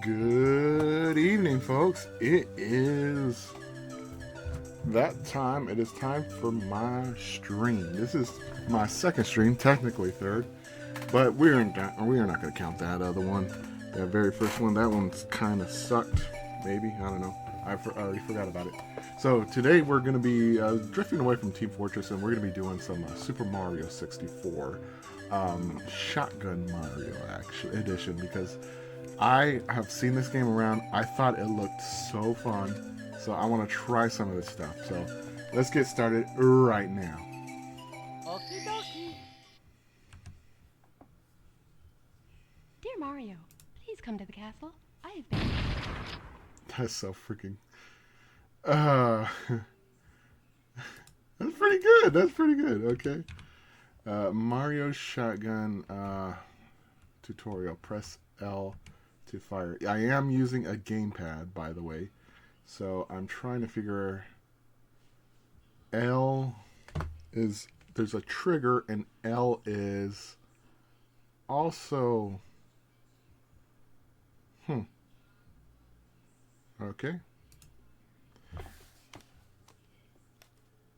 Good evening, folks. It is that time. It is time for my stream. This is my second stream, technically third, but we are not going to count that other one. That very first one, that one's kind of sucked. Maybe, I don't know. I already forgot about it. So today we're going to be drifting away from Team Fortress, and we're going to be doing some Super Mario 64 Shotgun Mario edition, because I have seen this game around. I thought it looked so fun, so I want to try some of this stuff. So let's get started right now. Okie dokie. Dear Mario, please come to the castle. I have been. That's so freaking. That's pretty good. That's pretty good. Okay. Mario Shotgun tutorial. Press L to fire. I am using a gamepad, by the way, so I'm trying to figure. L is there's a trigger, and L is also. Okay.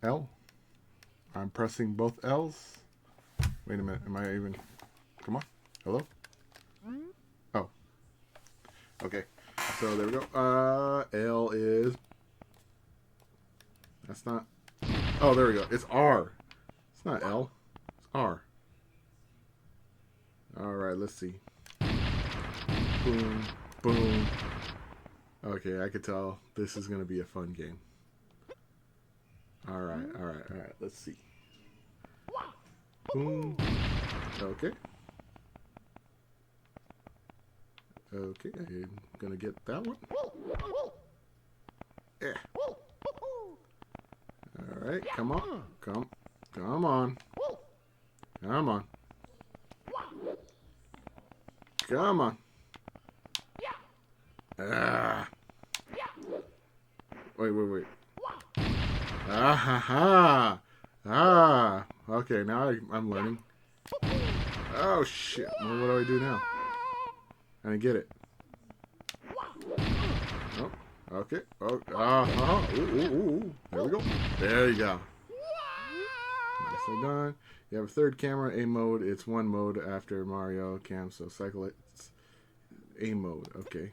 L. I'm pressing both L's. Wait a minute. Am I even? Come on. Hello? Oh. Okay. So there we go. L is. That's not. Oh, there we go. It's R. It's not L. It's R. Alright, let's see. Boom. Boom. Okay, I could tell this is going to be a fun game. Alright. Let's see. Boom. Okay. Okay, I'm going to get that one. Yeah. Alright, come on. Come on. Come on. Come on. Ah. Wait. Ah ha ha. Ah. Okay, now I'm learning. Oh shit. Well, what do I do now? I didn't get it. Oh. Okay. Oh. Ooh. There we go. There you go. Nicely done. You have a third camera, A mode. It's one mode after Mario Cam, so cycle it. It's A mode. Okay.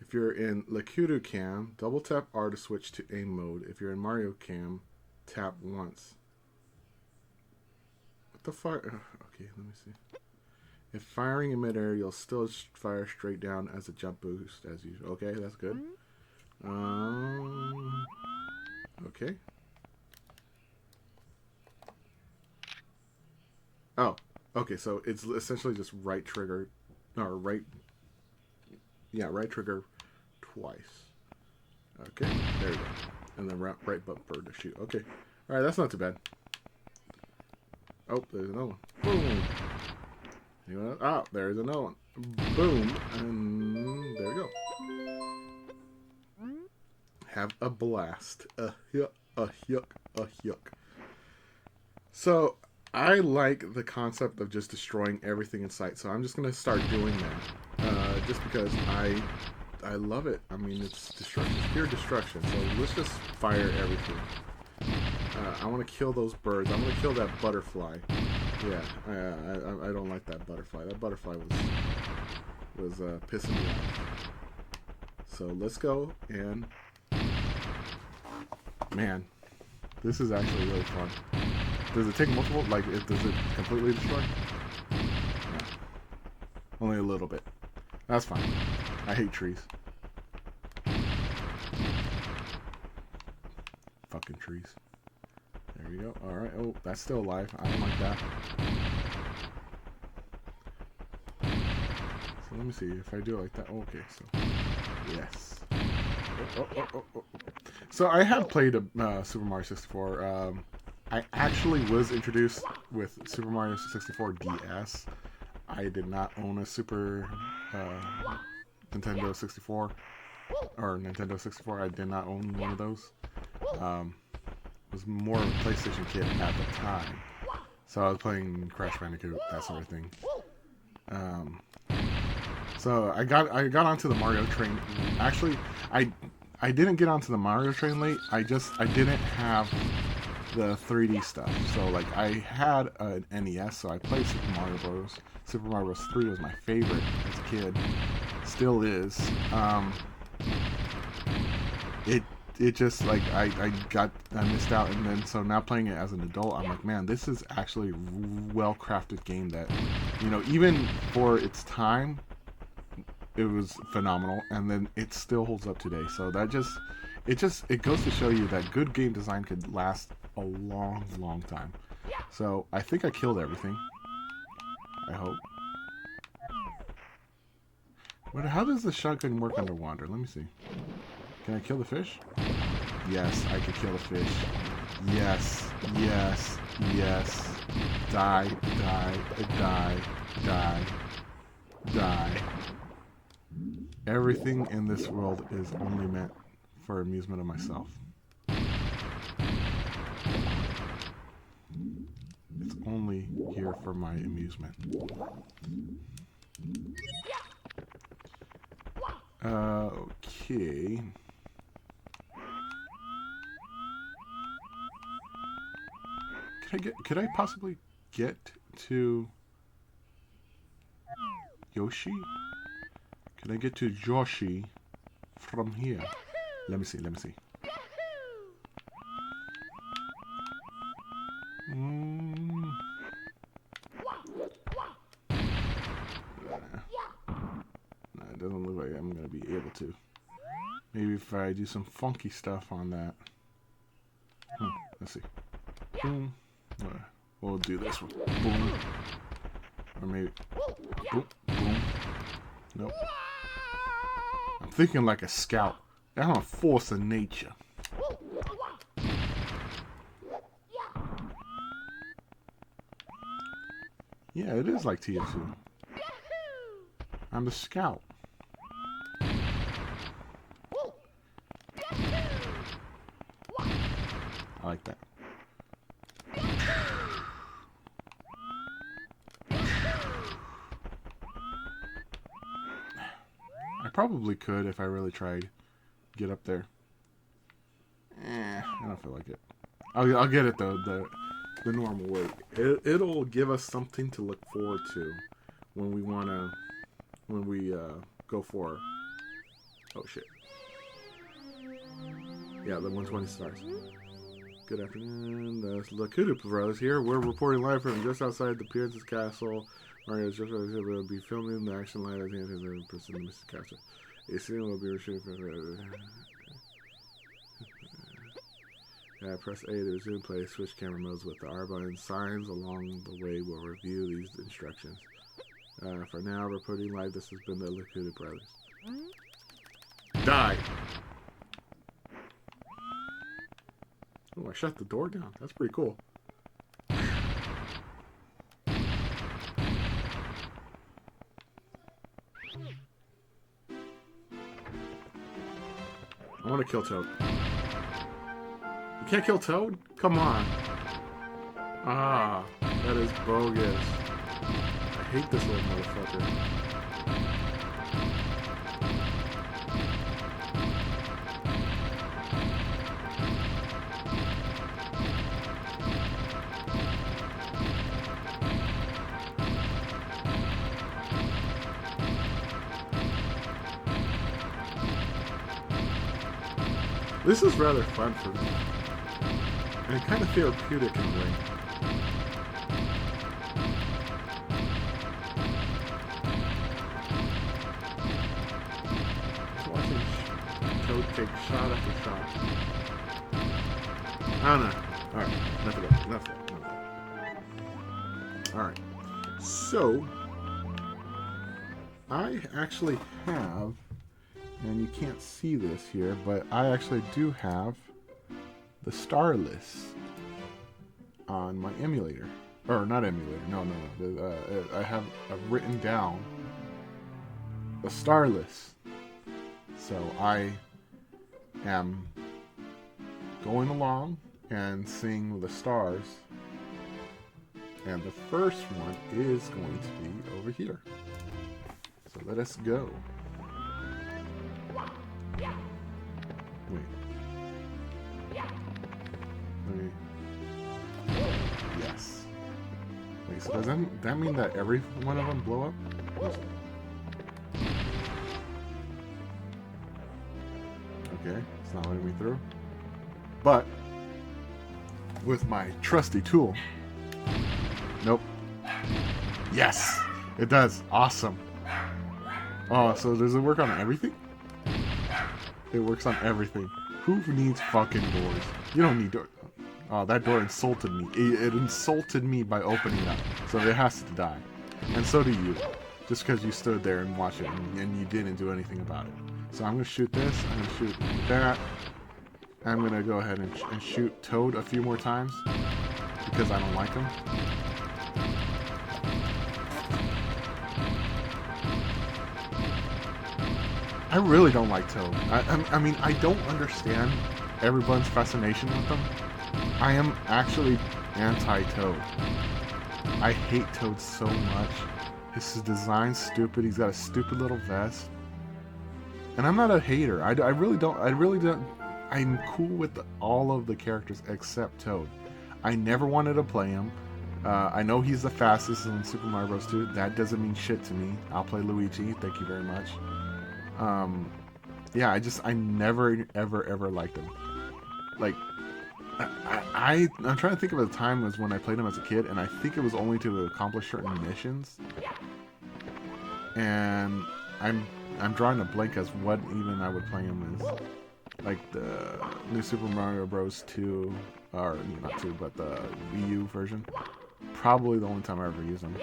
If you're in Lakutu Cam, double tap R to switch to aim mode. If you're in Mario Cam, tap once. What the fuck? Okay, let me see. If firing in midair, you'll still fire straight down as a jump boost as usual. Okay, that's good. Okay. Oh, okay. So it's essentially just right trigger, or right. Yeah, right trigger twice. Okay, there we go. And then right bumper to shoot. Okay. Alright, that's not too bad. Oh, there's another one. Boom. Oh, there's another one. Boom. And there we go. Have a blast. Yuck. So, I like the concept of just destroying everything in sight. So I'm just going to start doing that. Just because I love it. I mean, it's destruction. It's pure destruction. So let's just fire everything. I want to kill those birds. I want to kill that butterfly. Yeah, I don't like that butterfly. That butterfly was pissing me off. So let's go, and man, this is actually really fun. Does it take multiple? Like, does it completely destroy? No. Only a little bit. That's fine. I hate trees. Fucking trees. There we go. Alright. Oh, that's still alive. I don't like that. So let me see if I do it like that. Okay, so. Yes. Oh. So I have played Super Mario 64. I actually was introduced with Super Mario 64 DS. I did not own a Super Nintendo 64 or Nintendo 64. I did not own one of those. Was more of a PlayStation kid at the time, so I was playing Crash Bandicoot, that sort of thing. So I got onto the Mario train. Actually, I didn't get onto the Mario train late. I didn't have the 3D stuff. So like I had an NES, so I played Super Mario Bros. Super Mario Bros. 3 was my favorite as a kid. Still is. It just like I missed out, and then so now playing it as an adult, I'm like, man, this is actually a well-crafted game that, you know, even for its time, it was phenomenal, and then it still holds up today. So that it goes to show you that good game design could last a long time. So I think I killed everything. I hope. How does the shotgun work underwater? Let me see. Can I kill the fish? Yes, I can kill the fish. Yes. Die. Everything in this world is only meant for amusement of myself. It's only here for my amusement. Okay. Could I possibly get to Yoshi? Can I get to Yoshi from here? Let me see. No, it doesn't look like I'm gonna be able to. Maybe if I do some funky stuff on that. Let's see. Boom. We'll do this one. Boom. Or maybe. Boom. Nope. I'm thinking like a scout. I'm a force of nature. Yeah, it is like TF2. I'm the scout. I like that. I probably could if I really tried. Get up there. I don't feel like it. I'll get it though, the normal way. It'll give us something to look forward to when we go for. Oh shit. Yeah, the 120 stars. Good afternoon, the Lakuta Brothers here. We're reporting live from just outside the Pirates Castle. Mario just will be filming the action live at the end of the person, Mr. Castle. A scene will be retrieved from press A to resume play. Switch camera modes with the R button. Signs along the way will review these instructions. For now, reporting live. This has been the Lakuta Brothers. Die! Oh, I shut the door down. That's pretty cool. I want to kill Toad. You can't kill Toad? Come on. Ah, that is bogus. I hate this little motherfucker. This is rather fun for me. And kind of therapeutic in a way. Just watching Toad take shot after shot. I don't know. Alright, enough of that. Alright. So, I actually have, and you can't see this here, but I actually do have the star list on my emulator. Or not emulator, no. I've written down the star list. So I am going along and seeing the stars. And the first one is going to be over here. So let us go. Wait. Yes. Wait, so does that mean that every one of them blow up? Okay, it's not letting me through. But with my trusty tool. Nope. Yes! It does. Awesome. Oh, so does it work on everything? It works on everything. Who needs fucking doors? You don't need doors. Oh, that door insulted me. It insulted me by opening up. So it has to die. And so do you. Just because you stood there and watched it and you didn't do anything about it. So I'm going to shoot this. I'm going to shoot that. I'm going to go ahead and shoot Toad a few more times. Because I don't like him. I really don't like Toad. I mean, I don't understand everyone's fascination with him. I am actually anti-Toad. I hate Toad so much. His design's stupid. He's got a stupid little vest. And I'm not a hater. I really don't. I'm cool with all of the characters except Toad. I never wanted to play him. I know he's the fastest in Super Mario Bros. 2. That doesn't mean shit to me. I'll play Luigi. Thank you very much. Yeah, I never, ever liked him. Like, I'm trying to think of a time was when I played him as a kid, and I think it was only to accomplish certain missions. And I'm drawing a blank as what even I would play him as. Like the new Super Mario Bros. 2, or not 2, but the Wii U version. Probably the only time I ever used him.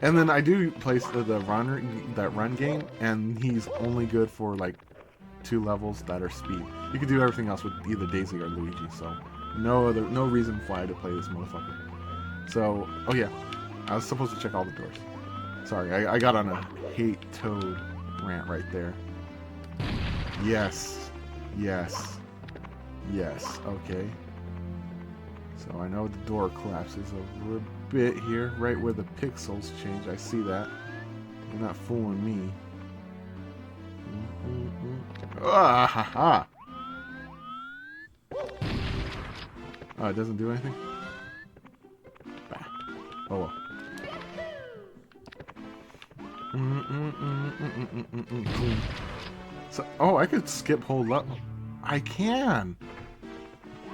And then I do play the run game, and he's only good for like 2 levels that are speed. You can do everything else with either Daisy or Luigi, so no reason why to play this motherfucker. So, oh yeah, I was supposed to check all the doors. Sorry, I got on a hate Toad rant right there. Yes, yes, yes, okay. So I know the door collapses a bit here, right where the pixels change. I see that. You're not fooling me. Ah ha ha! Oh, it doesn't do anything? Bah. Oh well. Cool. So, oh, I could skip whole level. I can!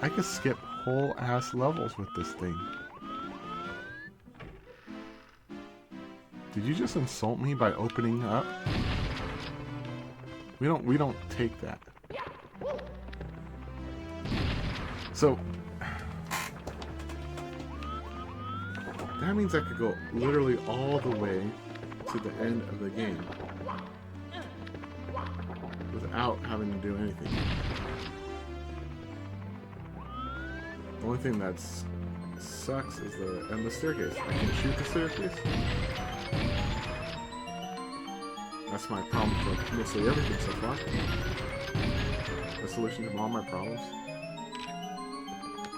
I could skip whole ass levels with this thing. Did you just insult me by opening up? We don't take that. So that means I could go literally all the way to the end of the game without having to do anything. The only thing that sucks is the staircase. I can shoot the staircase. That's my problem for mostly everything so far. The solution to all my problems.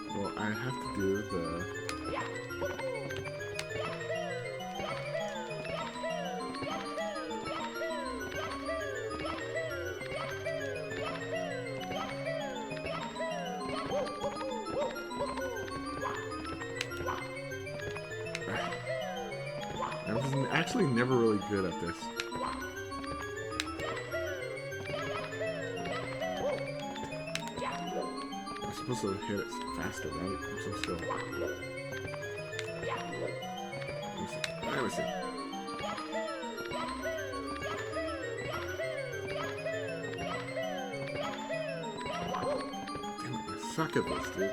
Well, I have to do the... I was actually never really good at this. I'm supposed to hit it faster, right? I'm so still. Let me see. Damn it, I suck at this, dude.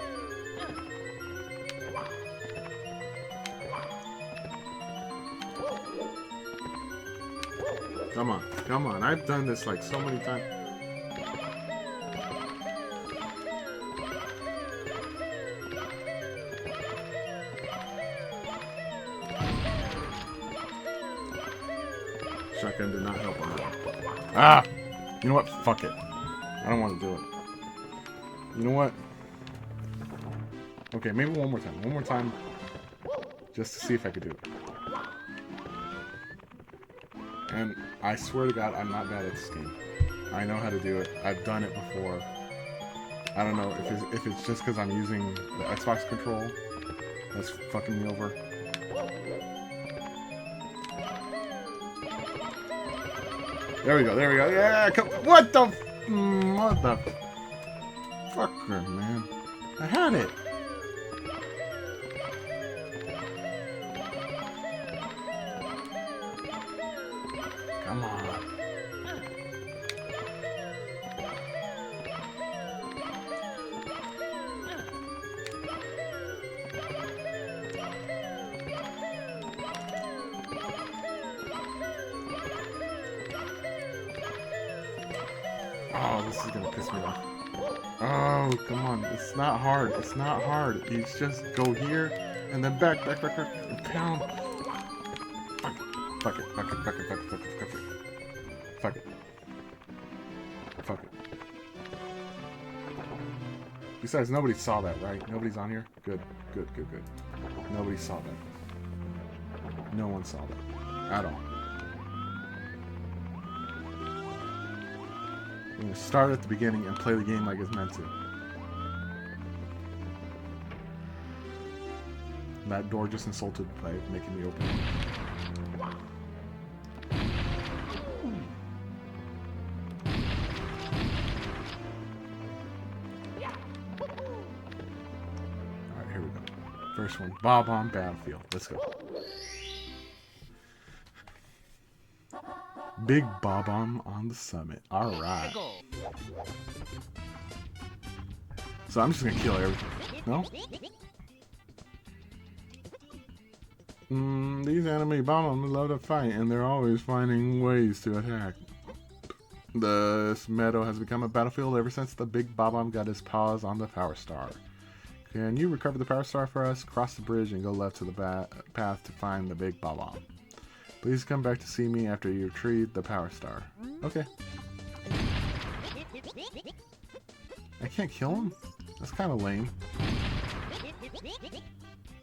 Come on, come on. I've done this like so many times. Shotgun did not help on that. Ah! You know what? Fuck it. I don't want to do it. You know what? Okay, maybe one more time. One more time. Just to see if I could do it. And I swear to God, I'm not bad at this game. I know how to do it. I've done it before. I don't know if it's just because I'm using the Xbox control that's fucking me over. There we go. There we go. Yeah, come. What the fucker, man? I had it. Come on. Oh, this is gonna piss me off. Oh, come on. It's not hard. It's not hard. You just go here and then back, and pound. Fuck it. Fuck it. Fuck it. Fuck it. Fuck it. Fuck it. Fuck it. Fuck it. Fuck it. Besides, nobody saw that, right? Nobody's on here? Good. Good, good, good. Nobody saw that. No one saw that. At all. I'm going to start at the beginning and play the game like it's meant to. And that door just insulted by making me open it. Alright, here we go. First one, Bob-omb Battlefield. Let's go. Big Bob-omb on the summit. Alright. So I'm just gonna kill everything. No? These enemy Bob-ombs love to fight, and they're always finding ways to attack. This meadow has become a battlefield ever since the big Bob-omb got his paws on the Power Star. Can you recover the Power Star for us? Cross the bridge and go left to the path to find the big Bob-omb. Please come back to see me after you retrieve the Power Star. Okay. I can't kill him? That's kind of lame.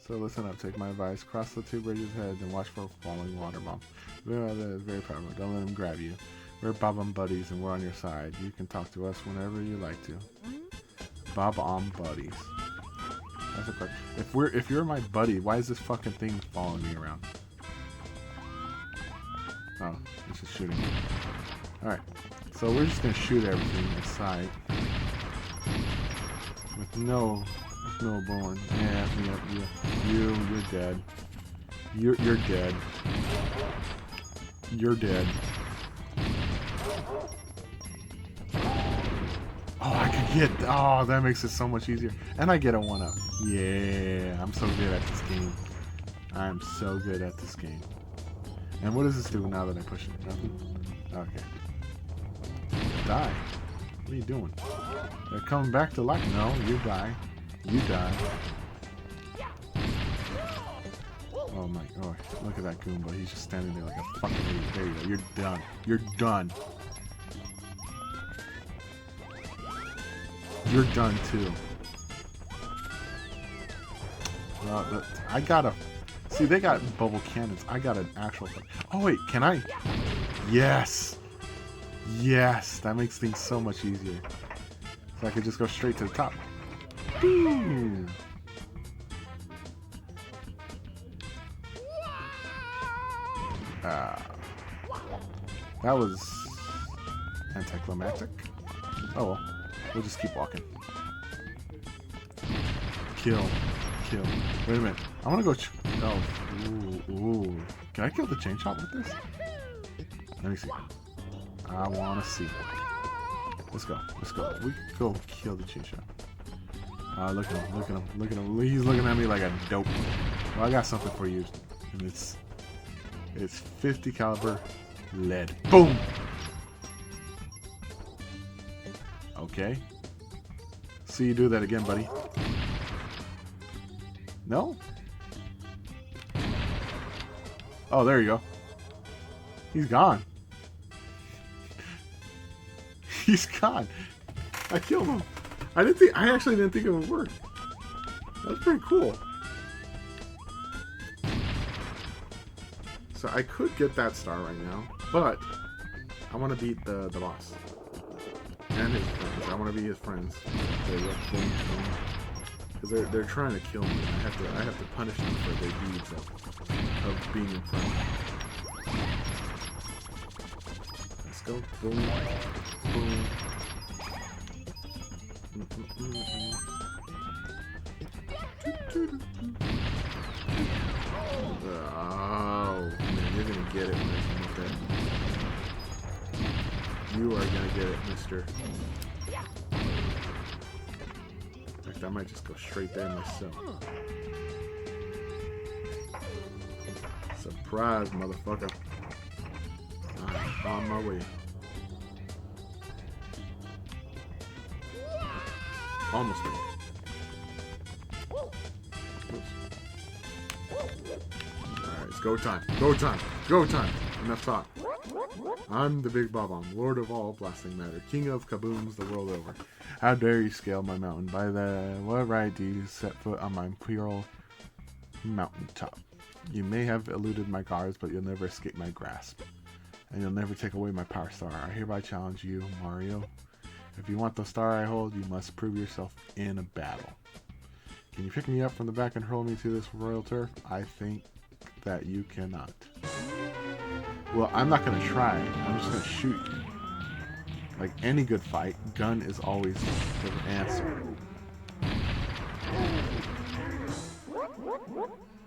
So listen up, take my advice. Cross the two bridges ahead and watch for a falling water bomb. That is very powerful. Don't let him grab you. We're Bob-omb buddies and we're on your side. You can talk to us whenever you like to. Bob-omb buddies. That's a question. If you're my buddy, why is this fucking thing following me around? Oh, it's just shooting me. Alright. So we're just gonna shoot everything in sight. With no born. Yeah, you're dead. You're dead. You're dead. Oh, I can get. Oh, that makes it so much easier. And I get a 1-up. Yeah, I'm so good at this game. I'm so good at this game. And what does this do now that I push it? Nothing? Okay. Die. What are you doing? They're coming back to life. No, you die. You die. Oh my god. Look at that Goomba. He's just standing there like a fucking idiot. There you go. You're done. You're done. You're done too. I gotta... See, they got bubble cannons. I got an actual... Oh wait, can I? Yes! Yes! That makes things so much easier. So I could just go straight to the top. Boom! That was anticlimactic. Oh well. We'll just keep walking. Kill. Kill. Wait a minute. I want to go... Oh. Ooh. Can I kill the chain shot with this? Let me see. I want to see. Let's go. Let's go. We go kill the chain shot. Look at him. Look at him. Look at him. He's looking at me like a dope. Well, I got something for you. And it's 50 caliber lead. Boom! Okay. See you do that again, buddy. No? Oh, there you go. He's gone. He's gone. I killed him. I actually didn't think it would work. That's pretty cool. So I could get that star right now, but I want to beat the boss. And his friends. I want to be his friends. Because they're trying to kill me. I have to punish them for their deeds of being in front of me. Let's go. Boom. Boom. Oh, man, you're gonna get it when I come with that. You are gonna get it, mister. In fact, I might just go straight there myself. Surprise, motherfucker. I'm on my way. Almost there. Alright, it's go time. Go time. Go time. Enough talk. I'm the Big Bob-omb, Lord of all blasting matter, King of kabooms the world over. How dare you scale my mountain? By what right do you set foot on my imperial mountaintop? You may have eluded my guards, but you'll never escape my grasp. And you'll never take away my power star. I hereby challenge you, Mario. If you want the star I hold, you must prove yourself in a battle. Can you pick me up from the back and hurl me to this royal turf? I think that you cannot. Well, I'm not going to try. I'm just going to shoot you. Like any good fight, gun is always the answer.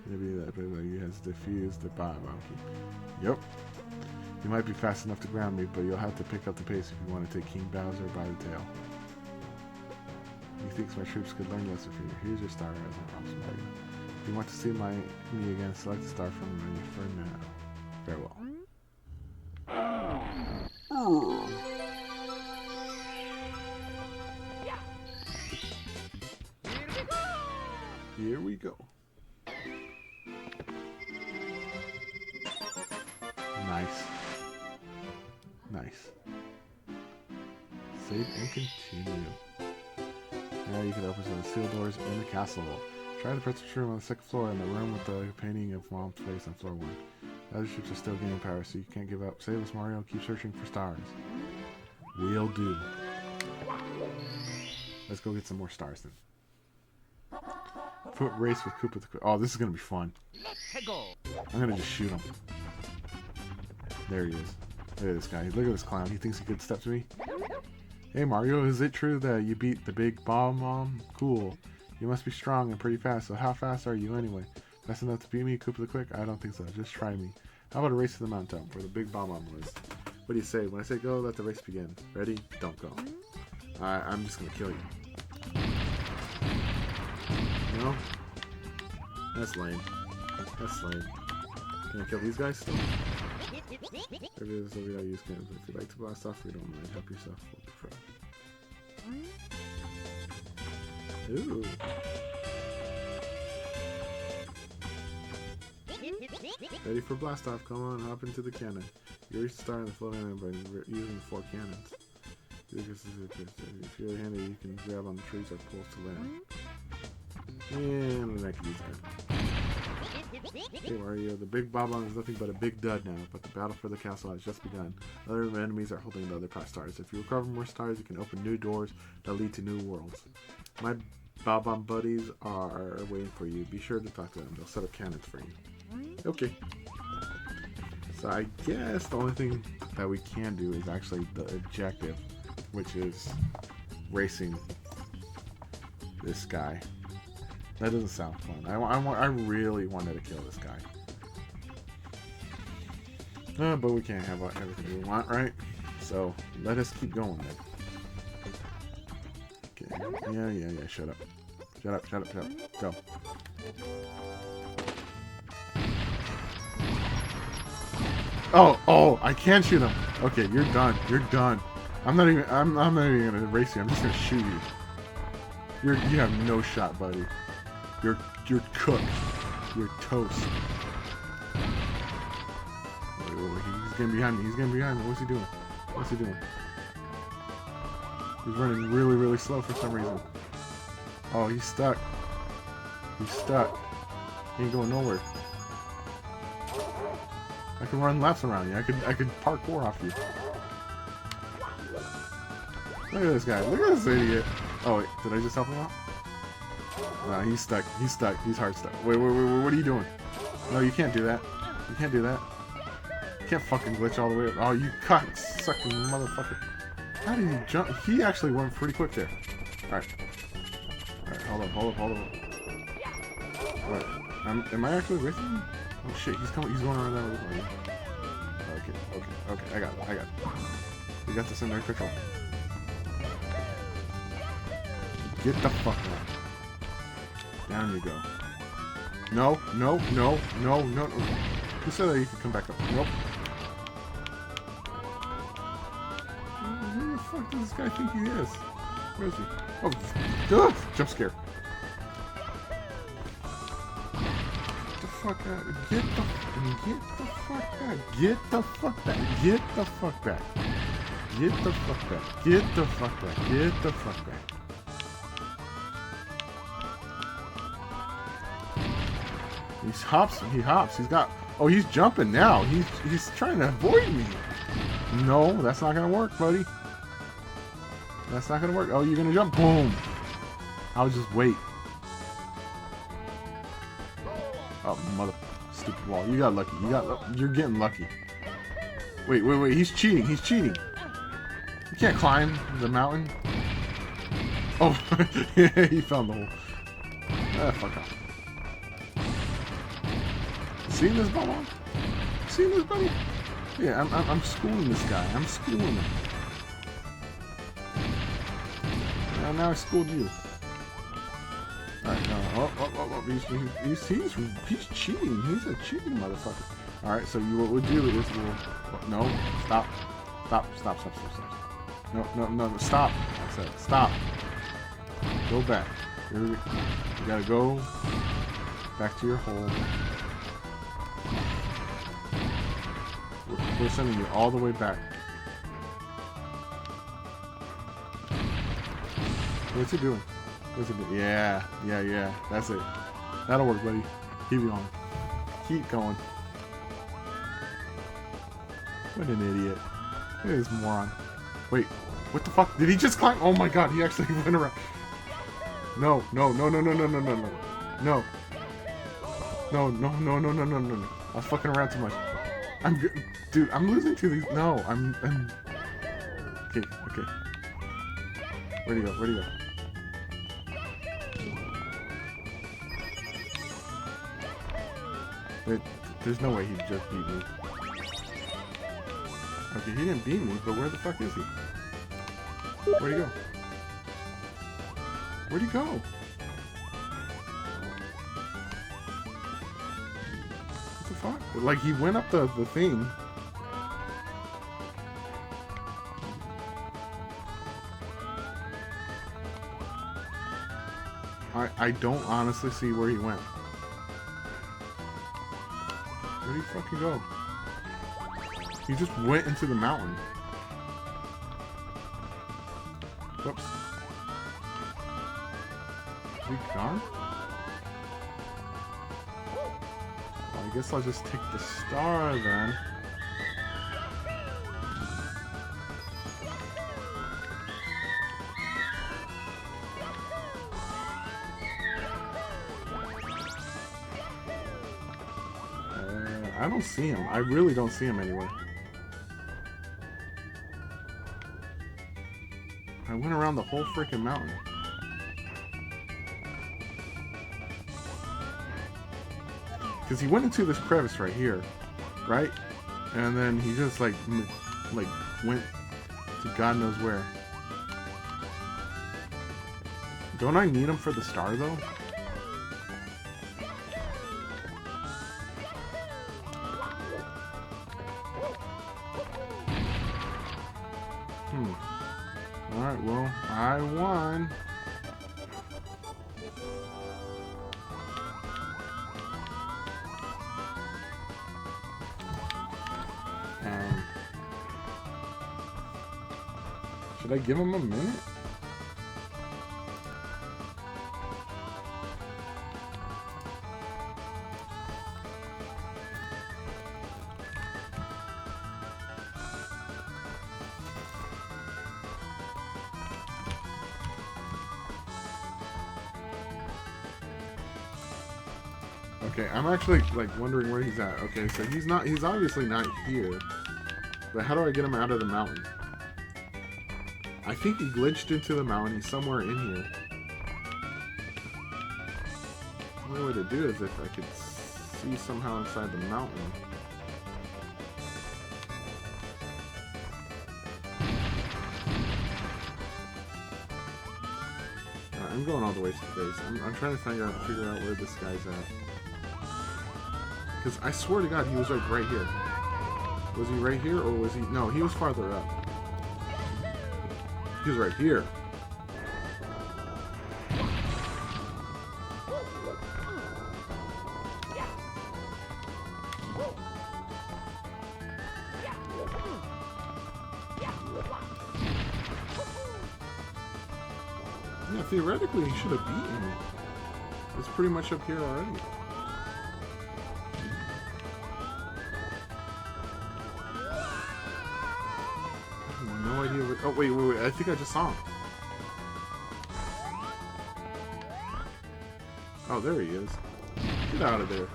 Maybe that baby has defused the bomb. Yep. You might be fast enough to ground me, but you'll have to pick up the pace if you want to take King Bowser by the tail. He thinks my troops could learn lesson from you. Here's your star as an option value. If you want to see me again, select the star from the menu for now. Farewell. Here we go. Nice. Nice. Save and continue. Now you can open some of the sealed doors in the castle. Try the presence room on the second floor in the room with the painting of Mom's face on floor 1. The other ships are still gaining power, so you can't give up. Save us, Mario. Keep searching for stars. We'll do. Let's go get some more stars then. Foot race with Koopa the Quick. Oh, this is gonna be fun. I'm gonna just shoot him. There he is. Look at this guy. Look at this clown. He thinks he could step to me. Hey Mario, is it true that you beat the Big Bob-omb? Cool. You must be strong and pretty fast, so how fast are you anyway? Fast enough to beat me, Koopa the Quick? I don't think so. Just try me. How about a race to the mountaintop where the Big Bob-omb was? What do you say? When I say go, let the race begin. Ready? Don't go. Alright, I'm just gonna kill you. No? That's lame. That's lame. Can I kill these guys still? Maybe this will be how you use cannons. If you like to blast off, we don't mind. Help yourself. Ooh. Ready for blast off. Come on, hop into the cannon. You reach the star in the floating island by using 4 cannons. If you're handy, you can grab on the trees or poles to land. And then I can use that. Hey Mario, the Big Bob-omb is nothing but a big dud now, but the battle for the castle has just begun. Other enemies are holding the other past stars. If you recover more stars, you can open new doors that lead to new worlds. My Bob-omb buddies are waiting for you. Be sure to talk to them. They'll set up cannons for you. Okay. So I guess the only thing that we can do is actually the objective, which is racing this guy. That doesn't sound fun. I really wanted to kill this guy. But we can't have everything we want, right? So, let us keep going then. Okay. Yeah. Shut up. Shut up. Go. Oh, I can shoot him. Okay, you're done. I'm not even gonna race you. I'm just gonna shoot you. You have no shot, buddy. You're cooked. You're toast. He's getting behind me. What's he doing? He's running really, really slow for some reason. Oh, he's stuck. He ain't going nowhere. I can run laps around you. I could parkour off you. Look at this guy. Look at this idiot. Oh, wait. Did I just help him out? No, he's stuck. He's stuck. He's hard stuck. Wait. What are you doing? No, you can't do that. You can't do that. You can't fucking glitch all the way up. Oh, you cock-sucking motherfucker. How did he jump? He actually went pretty quick there. Alright. Alright, hold up. Alright. Am I actually with him? Oh shit, he's going around that way. Okay, I got it. We got this under control. Get the fuck out. Down you go. No. Who said that you could come back up? Nope. Who the fuck does this guy think he is? Where is he? Oh, ugh, jump scare. Get the fuck out. Get the fuck back. Get the fuck back. Get the fuck back. Get the fuck back. Get the fuck back. Get the fuck back. He hops. He's got. Oh, he's jumping now. He's trying to avoid me. No, that's not gonna work, buddy. That's not gonna work. Oh, you're gonna jump. Boom. I'll just wait. Oh, mother. Stupid wall. You got lucky. You're getting lucky. Wait. He's cheating. You can't climb the mountain. Oh, he found the hole. Ah, fuck off. Seen this, buddy? Yeah, I'm schooling this guy. I'm schooling him. Now I schooled you. Alright, no. Oh. He's cheating. He's a cheating motherfucker. Alright, so what we'll do is no, stop. No, stop. I said, stop. Go back. You gotta go back to your hole. We're sending you all the way back. What's he doing? Yeah. That's it. That'll work, buddy. Keep going. Keep going. What an idiot. Look at this moron. Wait, what the fuck? Did he just climb? Oh my god, he actually went around. No. No. I was fucking around too much. Dude, I'm losing to these. No, I'm. Okay. Where'd he go? There's no way he just beat me. Okay, he didn't beat me, but where the fuck is he? Where'd he go? What the fuck? Like, he went up the thing. I don't honestly see where he went. Where'd he fucking go? He just went into the mountain. Whoops. Is he gone? Well, I guess I'll just take the star then. I don't see him. I really don't see him anywhere. I went around the whole freaking mountain. Because he went into this crevice right here, right? And then he just like went to God knows where. Don't I need him for the star though? Alright, well, I won. Should I give him a minute? Okay, I'm actually like wondering where he's at. Okay, so he's obviously not here. But how do I get him out of the mountain? I think he glitched into the mountain. He's somewhere in here. The only way to do it is if I could see somehow inside the mountain. I'm going all the way to the base. I'm trying to figure out where this guy's at. Because I swear to God, he was like right here. Was he right here, or was he... No, he was farther up. He was right here. Yeah, theoretically, he should have beaten me. It's pretty much up here already. No idea what... Oh, wait. I think I just saw him. Oh, there he is. Get out of there.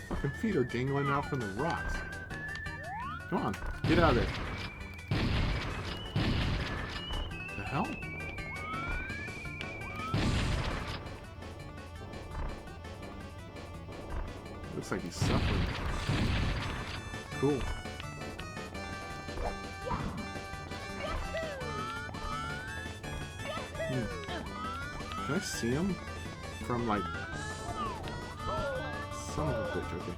Fucking feet are dangling out from the rocks. Come on. Get out of there. The hell? Looks like he's suffering. Cool. Can I see him from like son of a bitch? Okay.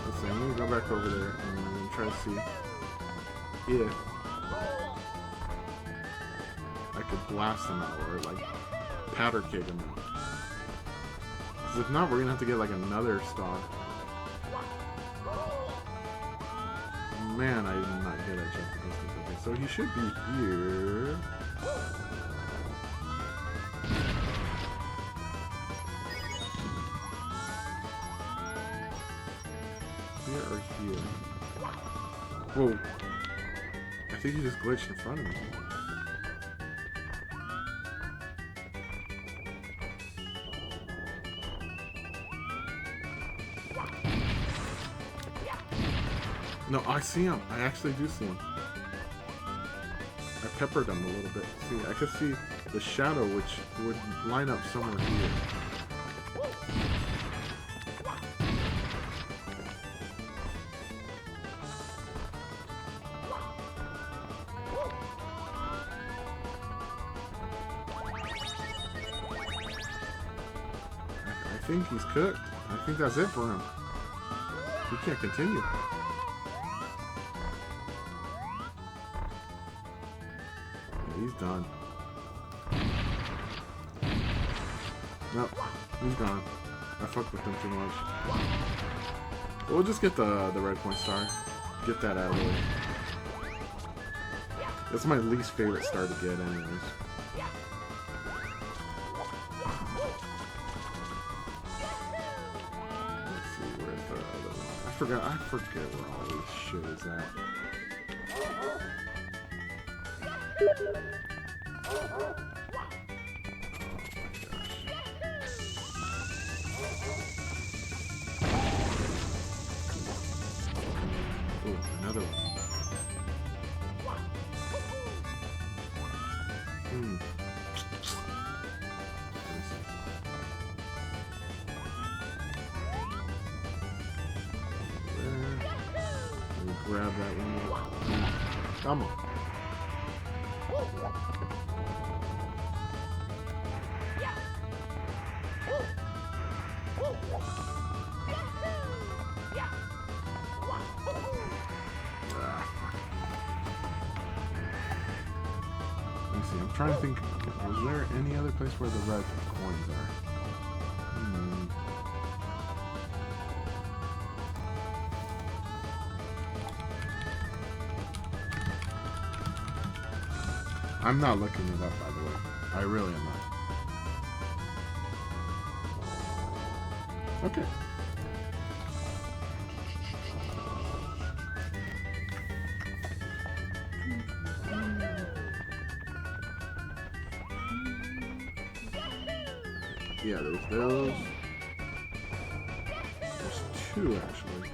Let's see. I'm gonna go back over there and I'm gonna try to see if I could blast him out or like powder keg him out. Because if not, we're gonna have to get like another star. Man, I did not get that jump distance. Okay, so he should be here. Here or here? Whoa. I think he just glitched in front of me. No, I see him. I actually do see him. I peppered him a little bit. See, I could see the shadow, which would line up somewhere here. I think he's cooked. I think that's it for him. He can't continue. He's done. Nope, he's gone. I fucked with him too much. We'll just get the red point star. Get that out of the way. That's my least favorite star to get anyways. Let's see, where's the other one? I forget where all this shit is at. Ooh, another one. Let me grab that one. Come on. I'm trying to think, was there any other place where the red coins are? I'm not looking it up, by the way. I really am not. Okay. Yeah, there's those. There's two actually.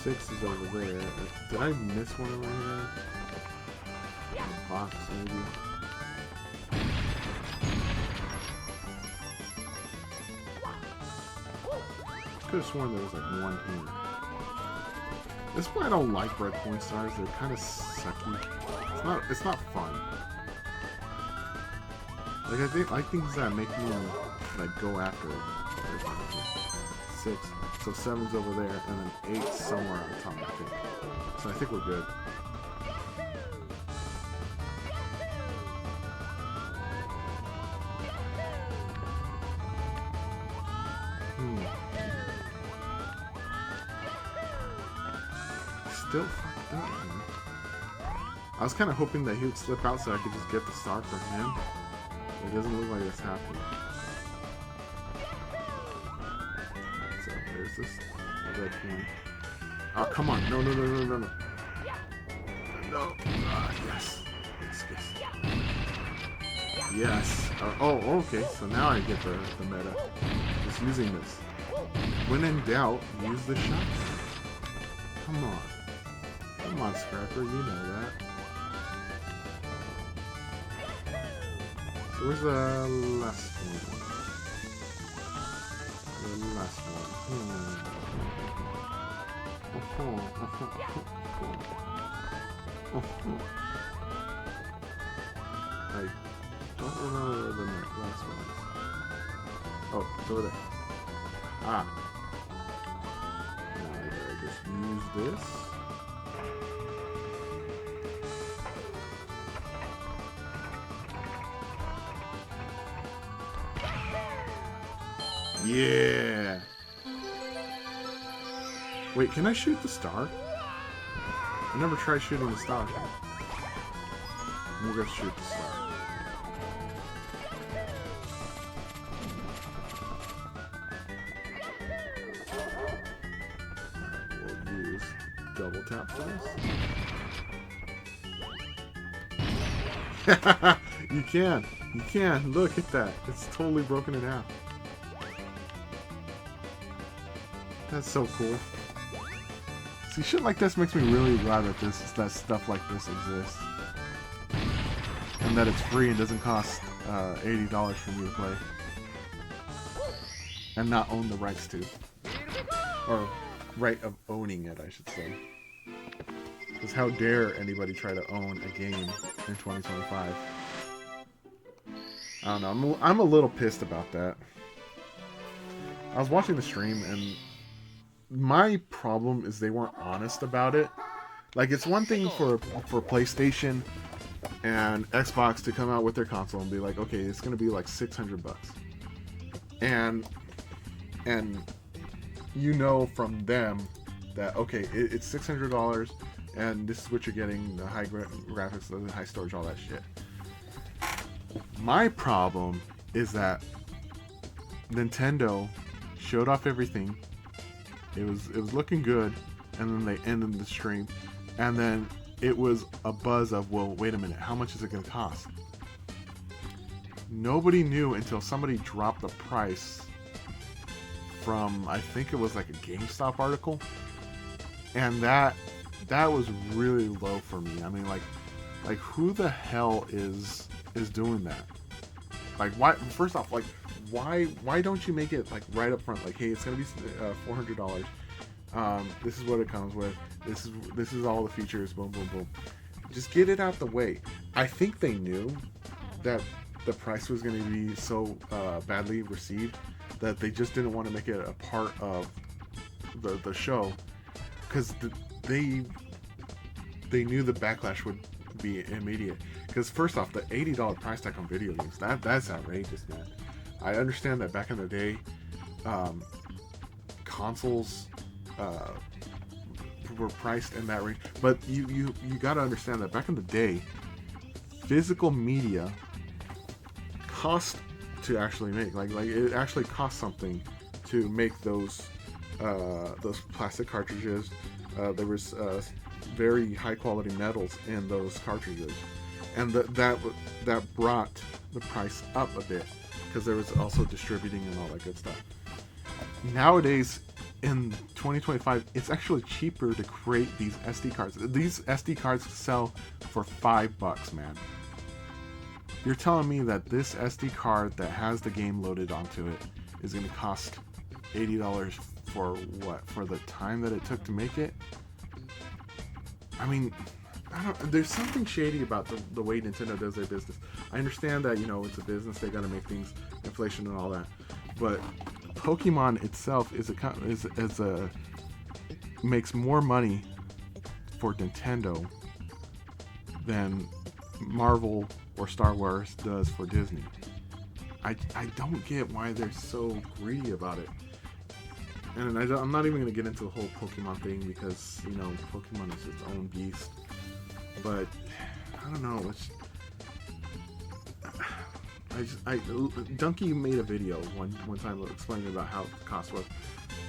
6 is over there. Did I miss one over here? A box maybe. Could have sworn there was like one here. This is why I don't like red point stars. They're kind of sucky. It's not fun. Like I think that make me like go after it. 6. So 7's over there, and then 8's somewhere on top, I think. So I think we're good. Still fucked up, man. I was kind of hoping that he would slip out so I could just get the star for him. It doesn't look like that's happening. So there's this red point. Oh, come on. No. No. Yes. Yes. Oh, okay. So now I get the meta. Just using this. When in doubt, use the shotgun. Come on. Come on, Scrapper, you know that. So where's the last one? The last one. I don't remember the last one. Oh, it's over there. Ah. Now I gotta just use this. Yeah. Wait, can I shoot the star? I never tried shooting the star. I'm gonna shoot the star. Alright, we'll use double tap for this. You can. Look at that. It's totally broken it out. That's so cool. See, shit like this makes me really glad that stuff like this exists, and that it's free and doesn't cost $80 for me to play, and not own the rights to, or right of owning it, I should say. Because how dare anybody try to own a game in 2025? I don't know. I'm a little pissed about that. I was watching the stream and my problem is they weren't honest about it. Like, it's one thing for PlayStation and Xbox to come out with their console and be like, okay, it's gonna be like $600, and you know from them that okay, it's $600 and this is what you're getting: the high graphics, the high storage, all that shit. My problem is that Nintendo showed off everything. It was looking good, and then they ended the stream, and then it was a buzz of, well, wait a minute, how much is it going to cost? Nobody knew until somebody dropped the price from, I think it was like a GameStop article, and that was really low for me. I mean, like who the hell is doing that? Like, why? First off, like, why don't you make it like right up front? Like, hey, it's gonna be $400. This is what it comes with. This is all the features. Boom, boom, boom. Just get it out the way. I think they knew that the price was going to be so badly received that they just didn't want to make it a part of the show, because they knew the backlash would be immediate. Because first off, the $80 price tag on video games, that's outrageous, man. I understand that back in the day, consoles were priced in that range, but you got to understand that back in the day, physical media cost to actually make. Like it actually cost something to make those plastic cartridges. There was very high quality metals in those cartridges, and that brought the price up a bit because there was also distributing and all that good stuff. Nowadays, in 2025, it's actually cheaper to create these SD cards. These SD cards sell for $5, man. You're telling me that this SD card that has the game loaded onto it is going to cost $80 for what? For the time that it took to make it? I mean, there's something shady about the way Nintendo does their business. I understand that, it's a business, they gotta make things, inflation and all that, but Pokemon itself makes more money for Nintendo than Marvel or Star Wars does for Disney. I don't get why they're so greedy about it. And I'm not even going to get into the whole Pokemon thing because, Pokemon is its own beast. But, I don't know. Donkey made a video one time explaining about how the cost was.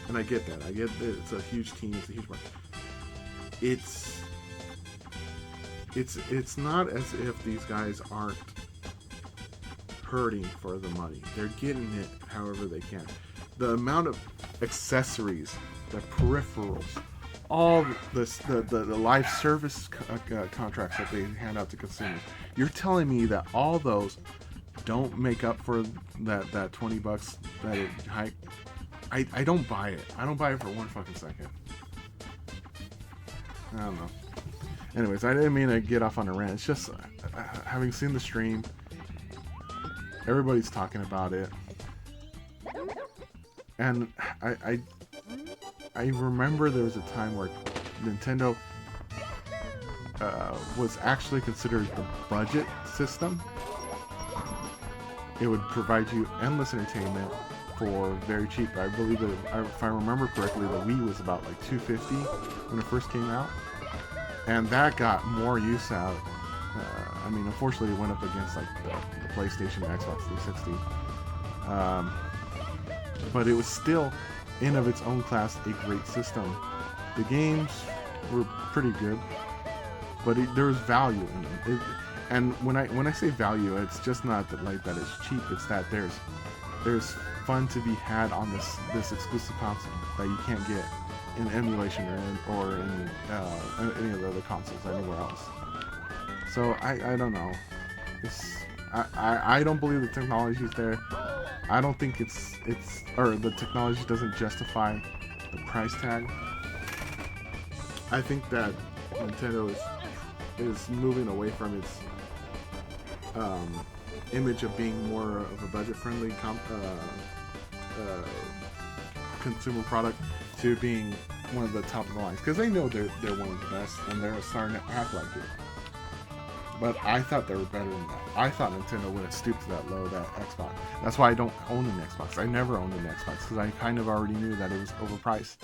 And I get that. I get that it's a huge team. It's a huge market. It's not as if these guys aren't hurting for the money. They're getting it however they can. The amount of accessories, the peripherals, all the live service contracts that they hand out to consumers. You're telling me that all those don't make up for that $20 that it hiked? I don't buy it. I don't buy it for one fucking second. I don't know. Anyways, I didn't mean to get off on a rant. It's just having seen the stream, everybody's talking about it. And I remember there was a time where Nintendo was actually considered the budget system. It would provide you endless entertainment for very cheap. I believe that if I remember correctly, the Wii was about like $250 when it first came out, and that got more use out. I mean, unfortunately, it went up against like the PlayStation, and Xbox 360. But it was still, in of its own class, a great system. The games were pretty good, but there was value in them. And when I say value, it's just not that like that it's cheap. It's that there's fun to be had on this exclusive console that you can't get in emulation or in any of the other consoles anywhere else. So I don't know. I don't believe the technology is there. I don't think the technology doesn't justify the price tag. I think that Nintendo is moving away from its image of being more of a budget-friendly consumer product to being one of the top of the lines, because they know they're one of the best and they're starting to act like it. But I thought they were better than that. I thought Nintendo wouldn't stoop to that low, that Xbox. That's why I don't own an Xbox. I never owned an Xbox because I kind of already knew that it was overpriced.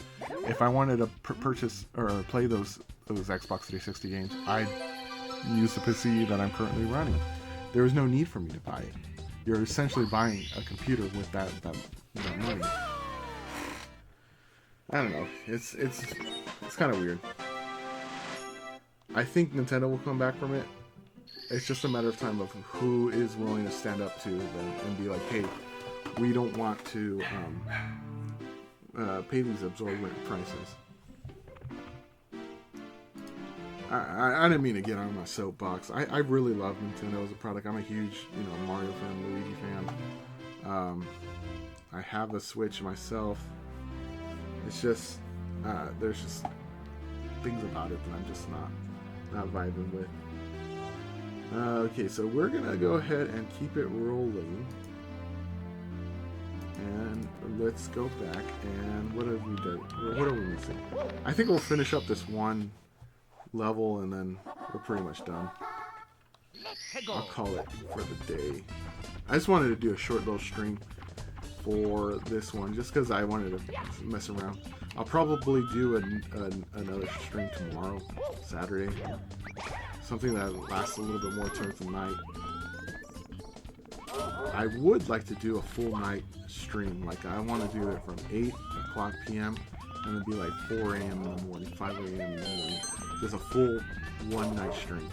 If I wanted to purchase or play those Xbox 360 games, I'd use the PC that I'm currently running. There was no need for me to buy it. You're essentially buying a computer with that money. I don't know. It's kind of weird. I think Nintendo will come back from it. It's just a matter of time of who is willing to stand up to them and be like, hey, we don't want to pay these absorbent prices. I didn't mean to get on my soapbox. I really love Nintendo as a product. I'm a huge Mario fan, Luigi fan. I have a Switch myself. It's just there's just things about it that I'm just not vibing with. Okay, so we're gonna go ahead and keep it rolling, and let's go back. And what have we done? What are we missing? I think we'll finish up this one level, and then we're pretty much done. I'll call it for the day. I just wanted to do a short little stream for this one, just because I wanted to mess around. I'll probably do another stream tomorrow, Saturday. Something that lasts a little bit more towards the night. I would like to do a full night stream. Like, I want to do it from 8 o'clock p.m. and it'd be like 4 a.m. in the morning, 5 a.m. in the morning. Just a full one night stream.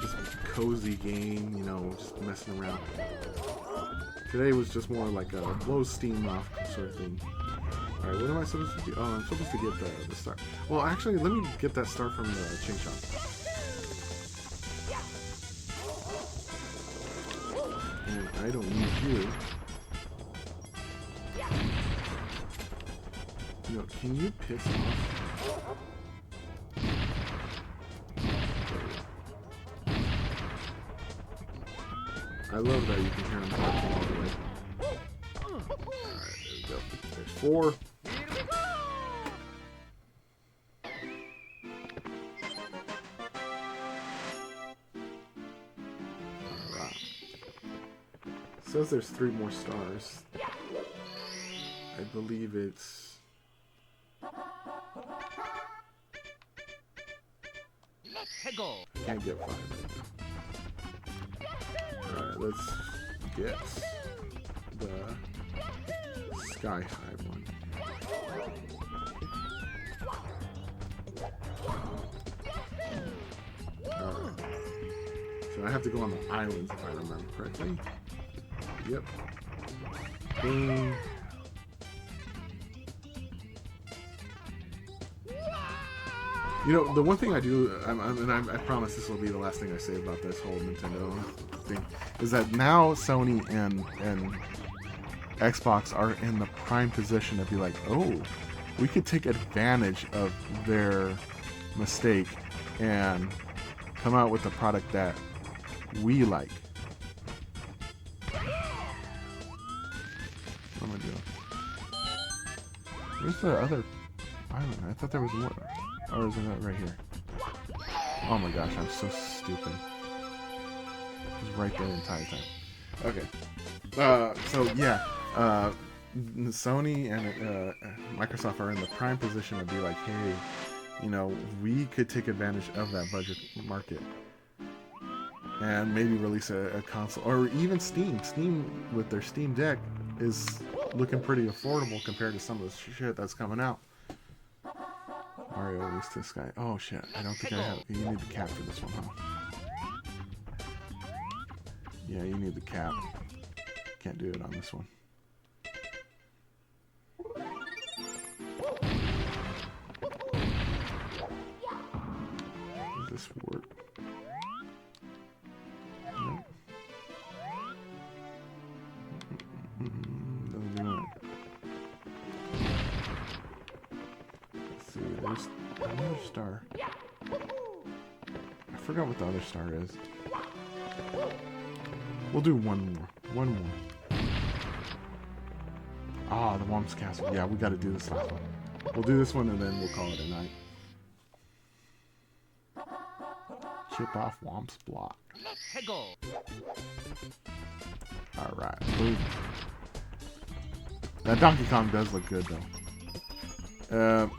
Just cozy game, you know, just messing around. Today was just more like a blow steam off sort of thing. Alright, what am I supposed to do? Oh, I'm supposed to get the star. Well, actually, let me get that star from the chain shop. And I don't need you. You know, can you piss off? I love that you can hear him barking all the way. Alright, there we go. There's 4. Alright. Says there's 3 more stars. I believe it's... Let's go. I can't get 5 right now. Alright, let's get the Sky High one. Alright. So I have to go on the islands if I remember correctly. Yep. Boom. You know, the one thing I do, and I promise this will be the last thing I say about this whole Nintendo thing, is that now Sony and Xbox are in the prime position to be like, oh, we could take advantage of their mistake and come out with a product that we like. What am I doing? Where's the other island? I thought there was more. Or is it right here? Oh my gosh, I'm so stupid. It was right there the entire time. Okay. So yeah, Sony and Microsoft are in the prime position to be like, hey, you know, we could take advantage of that budget market and maybe release a console, or even Steam. Steam with their Steam Deck is looking pretty affordable compared to some of the shit that's coming out. Mario released to the sky. Oh shit, I don't think I have. You need the cap for this one, huh? Yeah, you need the cap. Can't do it on this one. Does this work? Nope. Doesn't do it. See, there's another star. I forgot what the other star is. We'll do one more. One more. Ah, the Whomp's Castle. Yeah, we gotta do this last one. We'll do this one and then we'll call it a night. Chip off Whomp's block. Let's go. Alright, boom. That Donkey Kong does look good though.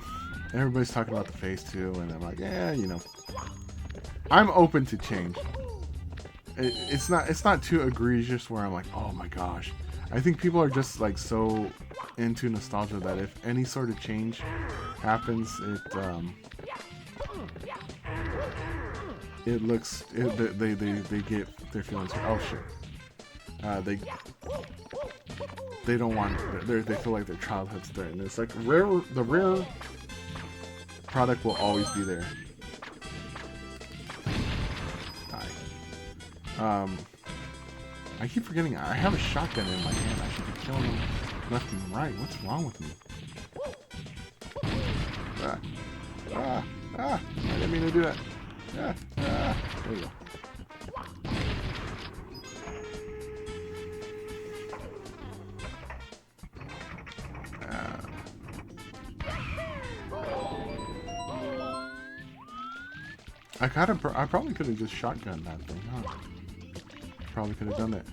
Everybody's talking about the face too, and I'm like, yeah, you know, I'm open to change. It's not too egregious where I'm like, oh my gosh. I think people are just like so into nostalgia that if any sort of change happens, they get their feelings. Oh shit. They don't want. They feel like their childhood's threatened. It's like the rare product will always be there. Die. I keep forgetting I have a shotgun in my hand. I should be killing them left and right. What's wrong with me? I didn't mean to do that. There you go. I probably could have just shotgunned that thing, huh? Probably could have done that.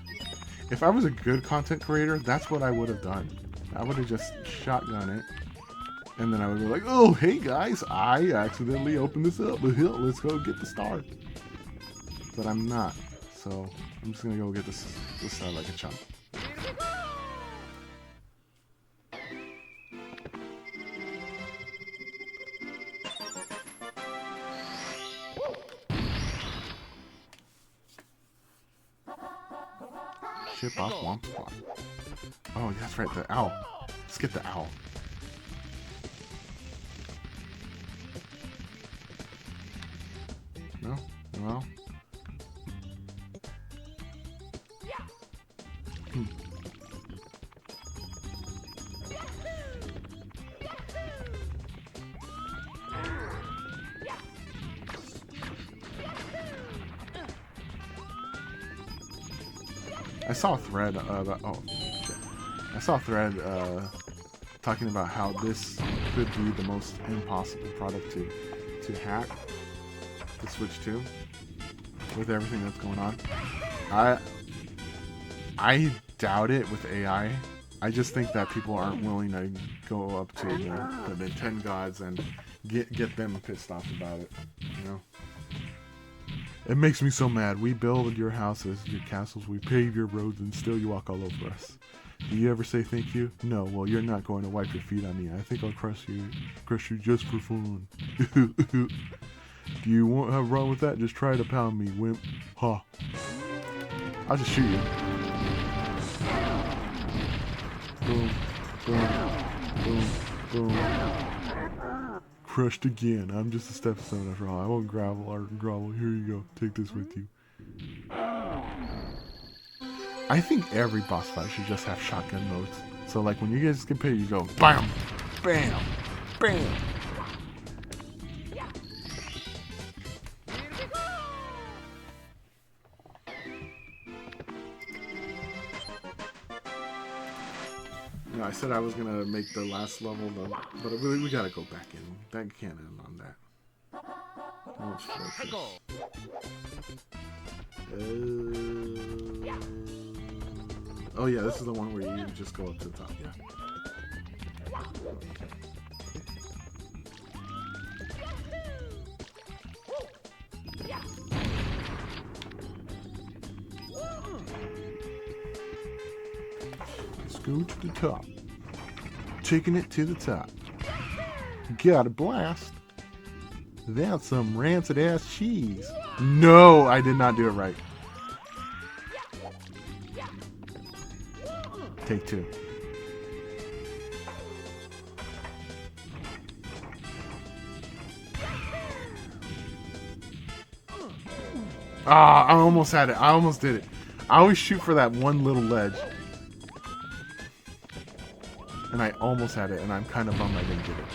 If I was a good content creator, that's what I would have done. I would have just shotgun it. And then I would be like, oh, hey guys, I accidentally opened this up. Let's go get the star. But I'm not. So I'm just going to go get this star like a chump. chip off Womp Squad. Oh, that's right, the owl. Let's get the owl. No? Well. I saw a thread about, oh shit. I saw a thread talking about how this could be the most impossible product to hack, to switch to, with everything that's going on. I doubt it with AI. I just think that people aren't willing to go up to the 10 gods and get them pissed off about it, you know? It makes me so mad. We build your houses, your castles, we pave your roads, and still you walk all over us. Do you ever say thank you? No, well, you're not going to wipe your feet on me. I think I'll crush you just for fun. Do you want to have a problem with that? Just try to pound me, wimp. Ha. I'll just shoot you. Boom, boom, boom, boom. Crushed again. I'm just a stepstone after all. I won't grovel or grovel. Here you go. Take this with you. I think every boss fight should just have shotgun modes. So like when you guys compare, you go BAM! BAM! BAM! You know, I said I was gonna make the last level, but we gotta go back in. That can't end on that. Hegel. Oh yeah, this is the one where you just go up to the top. Yeah. Let's go to the top. Taking it to the top. Got a blast. That's some rancid ass cheese. No, I did not do it right. Take two. Ah, I almost had it. I almost did it. I always shoot for that one little ledge. And I almost had it, and I'm kind of bummed I didn't get it.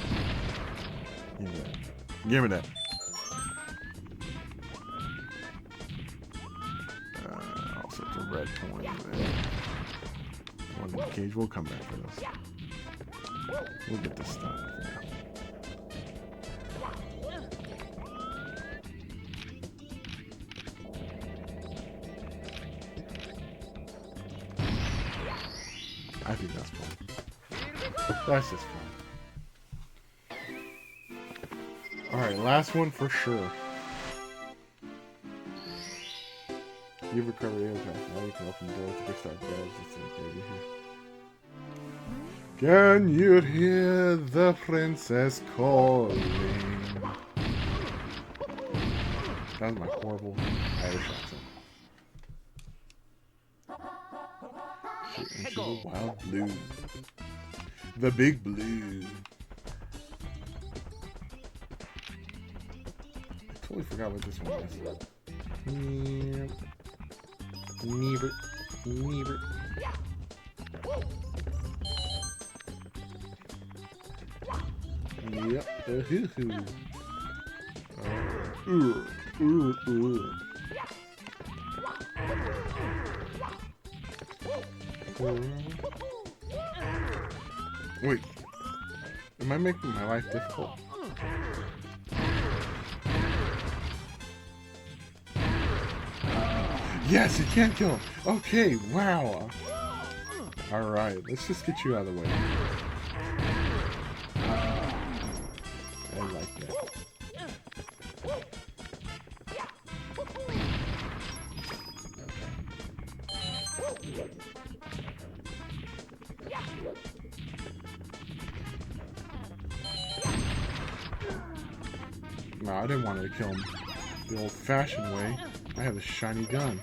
Give me that. Give me that. All sorts of red coins there. One in the cage. We'll come back for this. We'll get this stuff. I think that's fun. That's just fun. Alright, last one for sure. You've recovered air traffic. Now you can open the door with the big star bells. Can you hear the princess calling? That was my horrible Irish accent. Into the wild blue. The big blue. I totally forgot what this one was. Never. Never. Yep. Wait. Am I making my life difficult? Yes, you can't kill him. Okay, wow. Alright, let's just get you out of the way. I like that. No, I didn't want to kill him the old-fashioned way. I have a shiny gun.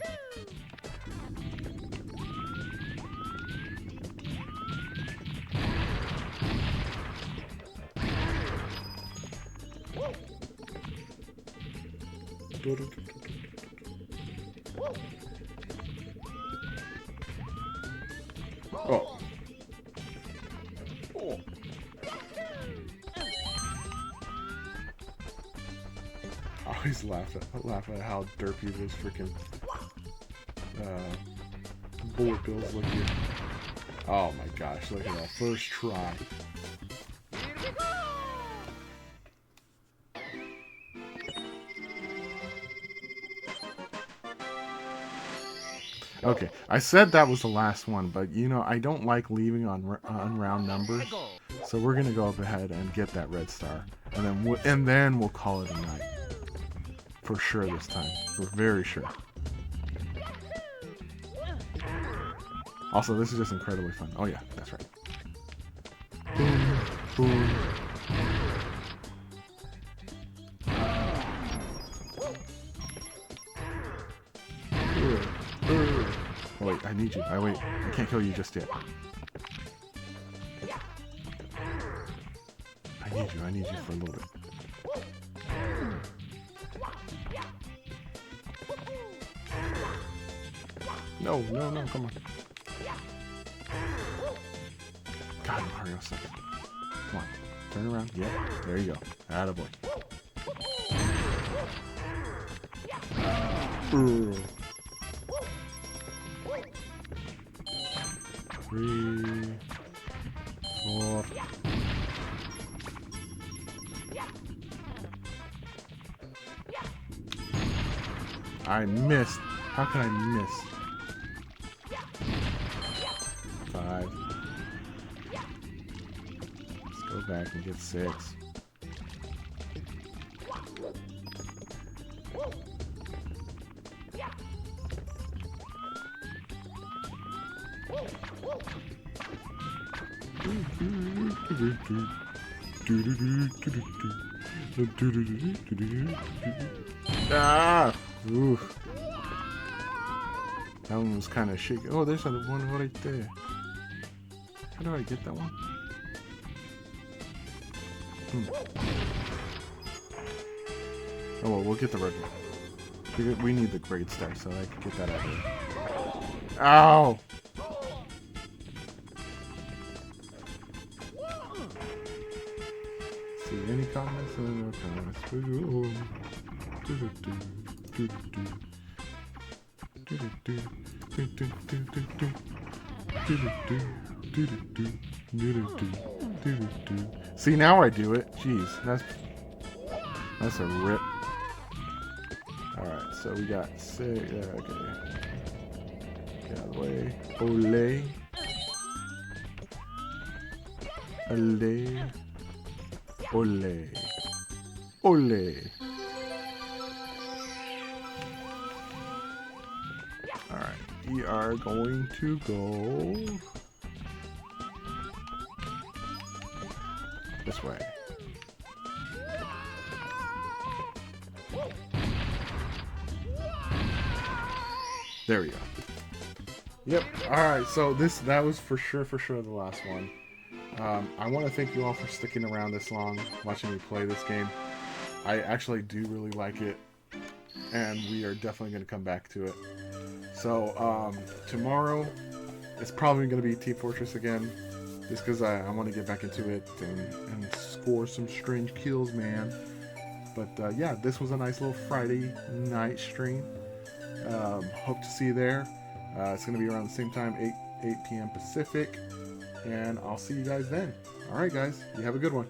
Oh. Oh. I always laugh at how derpy those freaking bullet bills look here. Oh my gosh, look at that. First try. Okay, I said that was the last one, but you know, I don't like leaving on round numbers. So we're going to go up ahead and get that red star. And then we'll call it a night. For sure this time. We're very sure. Also, this is just incredibly fun. Oh yeah, that's right. Boom, boom. Oh, wait, I need you. Wait, I can't kill you just yet. I need you for a little bit. No, come on. God, Mario sucks. Come on, turn around. Yep, there you go. Attaboy. Ooh. 3, 4. I missed. How can I miss? 5. Let's go back and get 6. Ah! Oof. That one was kind of shaky. Oh, there's another one right there. How do I get that one? Oh well, we'll get the red one. We need the great star, so I can get that out of here. Ow! See any comments? No comments. See, now I do it. Jeez, that's a rip. Alright, so we got 6. Okay. Get out of the way. Ole. Ole. Ole. Ole. Alright, we are going to go this way. There we go. Yep. Alright, so that was for sure the last one. I want to thank you all for sticking around this long, watching me play this game. I actually do really like it, and we are definitely going to come back to it. So, tomorrow, it's probably going to be Team Fortress again, just because I want to get back into it and score some strange kills, man. But, yeah, this was a nice little Friday night stream. Hope to see you there. It's going to be around the same time, 8 p.m. Pacific. And I'll see you guys then. Alright guys, you have a good one.